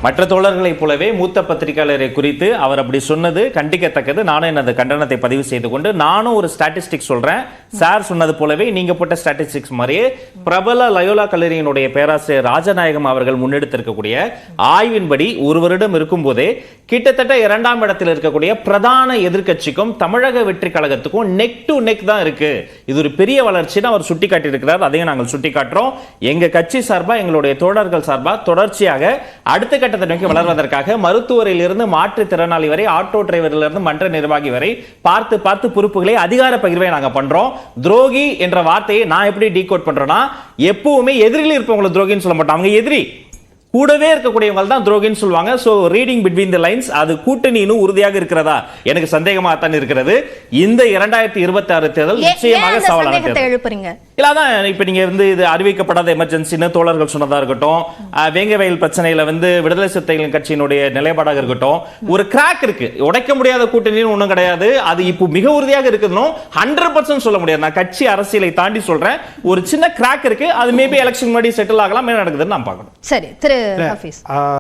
மற்ற தோழர்களைப் போலவே மூத்த பத்திரிகையாளரை குறித்து அவர் அப்படி சொன்னது கண்டிக்கத்தக்கது. நானும் எனது கண்டனத்தை பதிவு செய்து கொண்டு நானும் ஒரு ஸ்டாட்டிஸ்டிக்ஸ் சொல்றேன். சார் சொன்னது போலவே நீங்க போட்ட ஸ்டாட்டிஸ்டிக்ஸ் மாதிரியே பிரபல லயோலா கல்லூரியினுடைய பேராசிரியர் ராஜநாயகம் அவர்கள் முன்னெடுத்திருக்கக்கூடிய ஆய்வின்படி ஒரு வருடம் இருக்கும் போதே கிட்டத்தட்ட 2ஆம் இடத்தில் இருக்கக்கூடிய பிரதான எதிர்க்கட்சிக்கும் தமிழக வெற்றி கழகத்துக்கும் நெக் டு நெக் தான் இருக்கு. இது ஒரு பெரிய வளர்ச்சின்னு அவர் சுட்டிக்காட்டி இருக்கிறார். அதையும் நாங்கள் சுட்டிக்காட்டுறோம். எங்க கட்சி சார்பா எங்களுடைய தோழர்கள் சார்பா தொடர்ச்சியாக அடுத்த கட்டத்தை நோக்கி வளர்வதற்காக மருத்துவரில் இருந்து மாற்றுத்திறனாளி வரை, ஆட்டோ டிரைவரில் இருந்து மன்ற நிர்வாகி வரை பார்த்து பார்த்து பொறுப்புகளை அதிகார பகிர்வை நாங்க பண்றோம். துரோகி என்ற வார்த்தையை நான் எப்படி டீகோட் பண்றேன்னா, எப்பவுமே எதிரில் இருப்பவங்களை துரோகின்னு சொல்ல மாட்டாங்க. அவங்க எதிரி கூடவே இருக்கக்கூடியவங்க தான் துரோகின்னு சொல்லுவாங்க. So reading between the lines, அது கூட்டணி இன்னும் உறுதியாக இருக்கிறதா எனக்கு சந்தேகமாக தான் இருக்கிறது. இந்த 2026 தேர்தல் நிச்சயமாக சவாலான தேர்தல். இல்ல அதான் இப்ப நீங்க இது அறிவிக்கப்படாத எமர்ஜென்சின்னு தோழர்கள் சொன்னதா இருக்கட்டும், வேங்கவயல் பிரச்சனையில விடுதலை சிறுத்தைகள் கட்சியினுடைய நிலைப்பாடாக இருக்கட்டும், ஒரு கிராக் இருக்கு. உடைக்க முடியாத கூட்டணின்னு ஒண்ணும் கிடையாது. அது இப்போ மிக உறுதியாக இருக்குதுன்னு 100% சொல்ல முடியாது. நான் கட்சி அரசியலை தாண்டி சொல்றேன். ஒரு சின்ன கிராக் இருக்கு. அது மேபி எலெக்ஷன் முன்னாடி செட்டில் ஆகலாம். என்ன நடக்குதுன்னு நான் பார்க்கணும். சரி, திரு ஹஃபீஸ்.